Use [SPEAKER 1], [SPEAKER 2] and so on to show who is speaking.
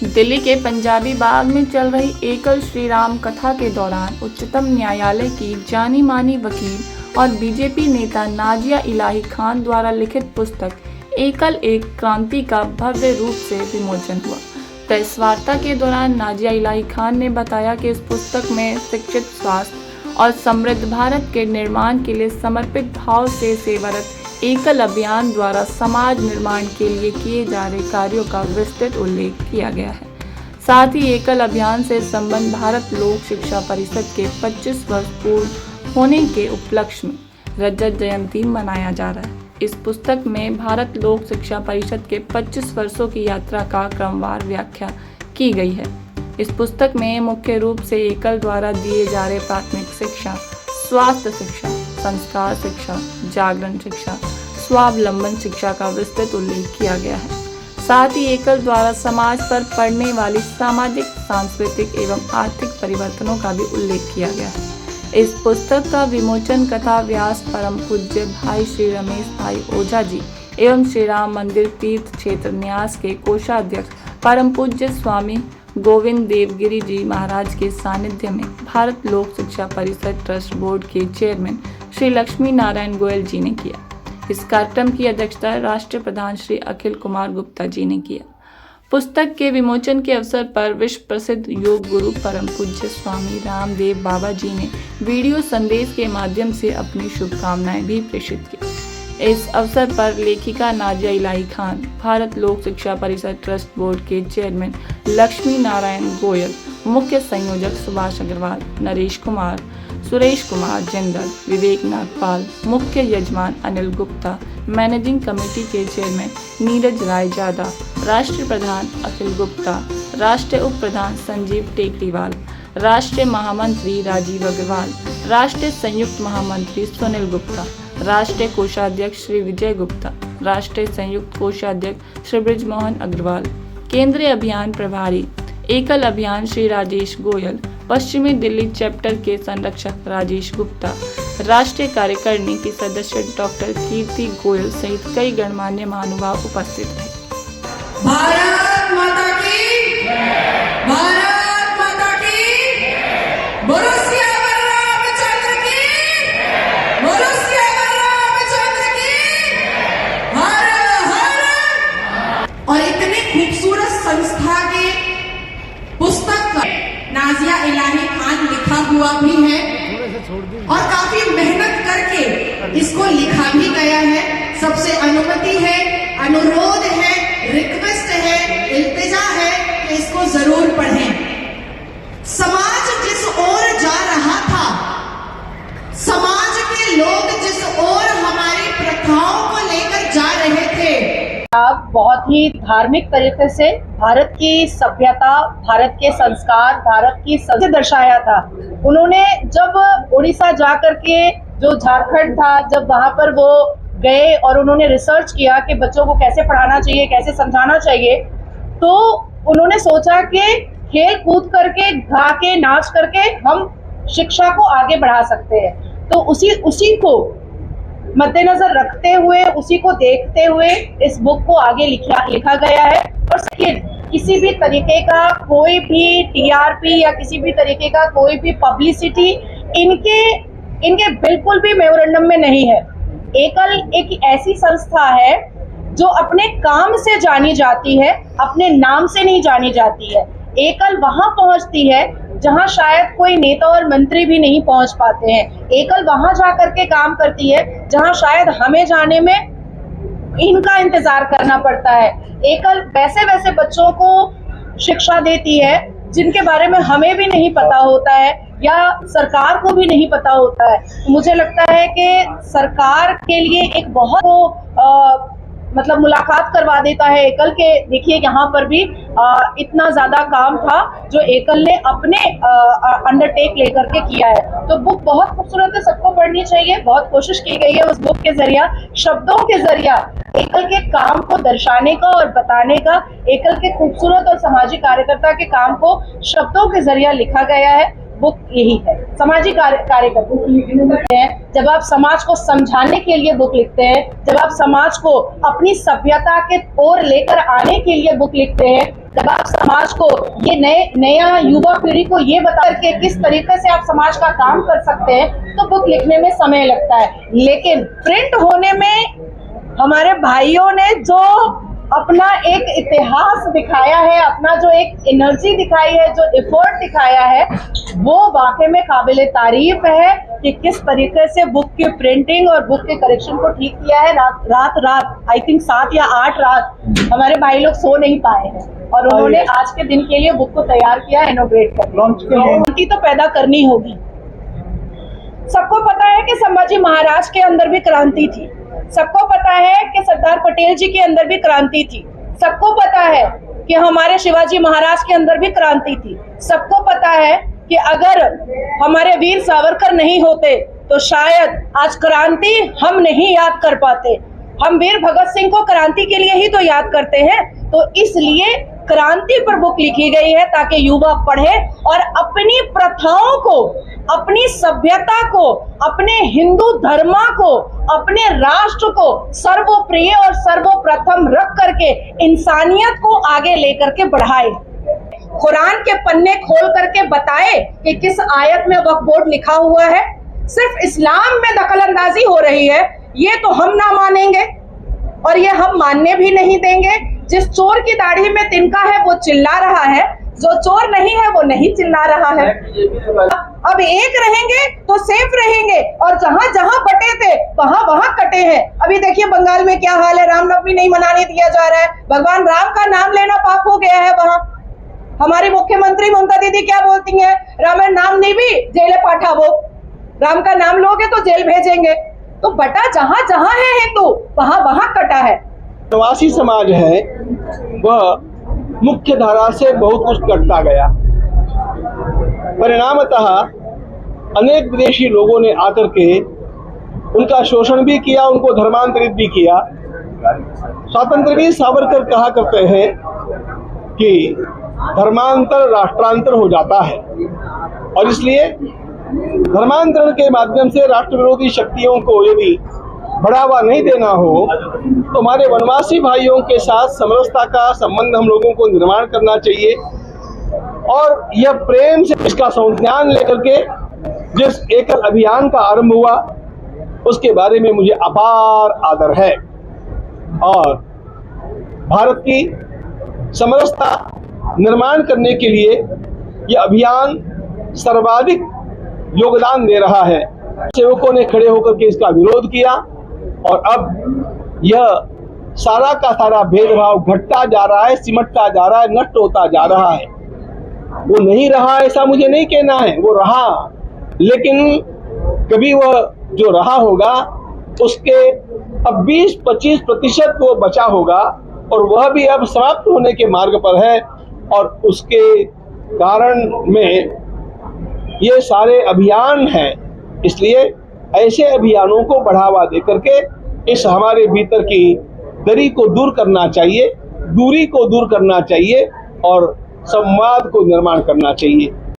[SPEAKER 1] दिल्ली के पंजाबी बाग में चल रही एकल श्री राम कथा के दौरान उच्चतम न्यायालय की जानी मानी वकील और बीजेपी नेता नाजिया इलाही खान द्वारा लिखित पुस्तक एकल एक क्रांति का भव्य रूप से विमोचन हुआ। प्रेस वार्ता के दौरान नाजिया इलाही खान ने बताया कि इस पुस्तक में शिक्षित, स्वास्थ्य और समृद्ध भारत के निर्माण के लिए समर्पित भाव से सेवारत एकल अभियान द्वारा समाज निर्माण के लिए किए जा रहे कार्यों का विस्तृत उल्लेख किया गया है। साथ ही एकल अभियान से संबंध भारत लोक शिक्षा परिषद के 25 वर्ष पूर्ण होने के उपलक्ष्य में रजत जयंती मनाया जा रहा है। इस पुस्तक में भारत लोक शिक्षा परिषद के 25 वर्षों की यात्रा का क्रमवार व्याख्या की गई है। इस पुस्तक में मुख्य रूप से एकल द्वारा दिए जा रहे प्राथमिक शिक्षा, स्वास्थ्य शिक्षा, संस्कार शिक्षा, जागरण शिक्षा, स्वावलंबन शिक्षा का विस्तृत उल्लेख किया गया है। साथ ही एकल द्वारा समाज पर पड़ने वाली सामाजिक, सांस्कृतिक एवं आर्थिक परिवर्तनों का भी उल्लेख किया गया है। इस पुस्तक का विमोचन कथा व्यास परम पूज्य भाई श्री रमेश भाई ओझा जी एवं श्री राम मंदिर तीर्थ क्षेत्र न्यास के कोषाध्यक्ष परम पूज्य स्वामी गोविंद देवगिरी जी महाराज के सानिध्य में भारत लोक शिक्षा परिषद ट्रस्ट बोर्ड के चेयरमैन श्री लक्ष्मी नारायण गोयल जी ने किया। इस कार्यक्रम की अध्यक्षता राष्ट्रीय प्रधान श्री अखिल कुमार गुप्ता जी ने किया। पुस्तक के विमोचन के अवसर पर विश्व प्रसिद्ध योग गुरु परम पूज्य स्वामी रामदेव बाबा जी ने वीडियो संदेश के माध्यम से अपनी शुभकामनाएं भी प्रेषित की। इस अवसर पर लेखिका नाजिया इलाही खान, भारत लोक शिक्षा परिषद ट्रस्ट बोर्ड के चेयरमैन लक्ष्मी नारायण गोयल, मुख्य संयोजक सुभाष अग्रवाल, नरेश कुमार, सुरेश कुमार जिंदल, विवेक नागपाल, मुख्य यजमान अनिल गुप्ता, मैनेजिंग कमेटी के चेयरमैन नीरज राय जादा, राष्ट्रीय प्रधान अखिल गुप्ता, राष्ट्रीय उप प्रधान संजीव टेकरीवाल, राष्ट्रीय महामंत्री राजीव अग्रवाल, राष्ट्रीय संयुक्त महामंत्री सुनील गुप्ता, राष्ट्रीय कोषाध्यक्ष श्री विजय गुप्ता, राष्ट्रीय संयुक्त कोषाध्यक्ष श्री ब्रिजमोहन अग्रवाल, केंद्रीय अभियान प्रभारी एकल अभियान श्री राजेश गोयल, पश्चिमी दिल्ली चैप्टर के संरक्षक राजेश गुप्ता, राष्ट्रीय कार्यकारिणी की सदस्य डॉक्टर कीर्ति गोयल सहित कई गणमान्य महानुभाव उपस्थित थे।
[SPEAKER 2] भारत माता की, भारत माता की, बोलो सियावर रामचंद्र की, बोलो सियावर रामचंद्र की, हर हर। और इतने खूबसूरत संस्था के पुस्तक का नाजिया इलाही खान लिखा हुआ भी है और काफी मेहनत करके इसको लिखा भी गया है। सबसे अनुमति है, अनुरोध है, रिक्वेस्ट है, इल्तिजा है कि इसको जरूर पढ़ें। समाज जिस ओर जा रहा था, समाज के लोग जिस ओर हमारी प्रथाओं को लेकर जा रहे थे,
[SPEAKER 3] आप बहुत ही धार्मिक तरीके से भारत की सभ्यता, भारत के संस्कार, भारत की संस्कृति दर्शाया था। उन्होंने जब उड़ीसा जाकर के, जो झारखंड था, जब वहां पर वो गए और उन्होंने रिसर्च किया कि बच्चों को कैसे पढ़ाना चाहिए, कैसे समझाना चाहिए, तो उन्होंने सोचा कि खेल कूद करके, गा के, नाच करके हम शिक्षा को आगे बढ़ा सकते हैं। तो उसी को मद्देनजर रखते हुए, उसी को देखते हुए इस बुक को आगे लिखा गया है। और किसी भी तरीके का कोई भी टीआरपी या किसी भी तरीके का कोई भी पब्लिसिटी इनके बिल्कुल भी मेमोरेंडम में नहीं है। एकल एक ऐसी संस्था है जो अपने काम से जानी जाती है, अपने नाम से नहीं जानी जाती है। एकल वहां पहुंचती है जहां शायद कोई नेता और मंत्री भी नहीं पहुंच पाते हैं। एकल वहां जाकर के काम करती है जहां शायद हमें जाने में इनका इंतजार करना पड़ता है। एकल वैसे बच्चों को शिक्षा देती है जिनके बारे में हमें भी नहीं पता होता है या सरकार को भी नहीं पता होता है। मुझे लगता है कि सरकार के लिए एक बहुत मुलाकात करवा देता है एकल के। देखिए यहाँ पर भी इतना ज्यादा काम था जो एकल ने अपने अंडरटेक लेकर के किया है। तो बुक बहुत खूबसूरत है, सबको पढ़नी चाहिए। बहुत कोशिश की गई है उस बुक के जरिया, शब्दों के जरिया एकल के काम को दर्शाने का और बताने का। एकल के खूबसूरत और सामाजिक कार्यकर्ता के काम को शब्दों के जरिया लिखा गया है। बुक यही है, सामाजिक कार्यकर्ता हैं। जब आप समाज को समझाने के लिए बुक लिखते हैं, जब आप समाज को अपनी सभ्यता के ओर लेकर आने के लिए बुक लिखते हैं, जब आप समाज को ये नया युवा पीढ़ी को ये बता के किस तरीके से आप समाज का काम कर सकते हैं, तो बुक लिखने में समय लगता है। लेकिन प्रिंट होने में हमारे भाइयों ने जो अपना एक इतिहास दिखाया है, अपना जो एक एनर्जी दिखाई है, जो एफर्ट दिखाया है, वो वाकई में काबिले तारीफ है कि किस तरीके से बुक की प्रिंटिंग और बुक के करेक्शन को ठीक किया है। रात आई थिंक 7 या 8 रात हमारे भाई लोग सो नहीं पाए हैं और उन्होंने आज के दिन के लिए बुक को तैयार किया, इनोग्रेट कर क्रांति तो पैदा करनी होगी। सबको पता है कि संभाजी महाराज के अंदर भी क्रांति थी, सबको पता है कि सरदार पटेल जी के अंदर भी क्रांति थी, सबको पता है कि हमारे शिवाजी महाराज के अंदर भी क्रांति थी, सबको पता है कि अगर हमारे वीर सावरकर नहीं होते तो शायद आज क्रांति हम नहीं याद कर पाते। हम वीर भगत सिंह को क्रांति के लिए ही तो याद करते हैं। तो इसलिए क्रांति पर बुक लिखी गई है ताकि युवा पढ़े और अपनी प्रथाओं को, अपनी सभ्यता को, अपने हिंदू धर्म को, अपने राष्ट्र को सर्वप्रिय और सर्वप्रथम रख करके इंसानियत को आगे लेकर के बढ़ाए। कुरान के पन्ने खोल करके बताए कि किस आयत में वक्फ बोर्ड लिखा हुआ है। सिर्फ इस्लाम में दखलंदाजी हो रही है, ये तो हम ना मानेंगे और ये हम मानने भी नहीं देंगे। जिस चोर की दाढ़ी में तिनका है वो चिल्ला रहा है, जो चोर नहीं है वो नहीं चिल्ला रहा है। अब एक रहेंगे तो सेफ रहेंगे और जहां जहां बटे थे वहां वहां कटे हैं। अभी देखिए बंगाल में क्या हाल है, रामनवमी नहीं मनाने दिया जा रहा है, भगवान राम का नाम लेना पाप हो गया है। वहां हमारी मुख्यमंत्री ममता दीदी क्या बोलती हैं, रामायण नाम नहीं भी जेल पाठा, वो राम का नाम लोगे तो जेल भेजेंगे। तो बटा जहां जहां है हिंदू वहां वहां कटा है।
[SPEAKER 4] प्रवासी समाज है वह मुख्य धारा से बहुत कुछ कटता गया। परिणामतः अनेक विदेशी लोगों ने आकर के उनका शोषण भी किया, उनको धर्मांतरित भी किया। स्वातंत्रवीर सावरकर कहा करते हैं कि धर्मांतर राष्ट्रांतर हो जाता है और इसलिए धर्मांतरण के माध्यम से राष्ट्र विरोधी शक्तियों को यदि बढ़ावा नहीं देना हो तो हमारे वनवासी भाइयों के साथ समरसता का संबंध हम लोगों को निर्माण करना चाहिए और यह प्रेम से इसका संज्ञान लेकर के जिस एकल अभियान का आरंभ हुआ उसके बारे में मुझे अपार आदर है और भारत की समरसता निर्माण करने के लिए यह अभियान सर्वाधिक योगदान दे रहा है। सेवकों ने खड़े होकर के इसका विरोध किया और अब यह सारा का सारा भेदभाव घटता जा रहा है, सिमटता जा रहा है, नष्ट होता जा रहा है। वो नहीं रहा ऐसा मुझे नहीं कहना है, वो रहा, लेकिन कभी वह जो रहा होगा उसके अब 20-25% वो बचा होगा और वह भी अब समाप्त होने के मार्ग पर है और उसके कारण में ये सारे अभियान हैं। इसलिए ऐसे अभियानों को बढ़ावा देकर के इस हमारे भीतर की दरी को दूर करना चाहिए, दूरी को दूर करना चाहिए और संवाद को निर्माण करना चाहिए।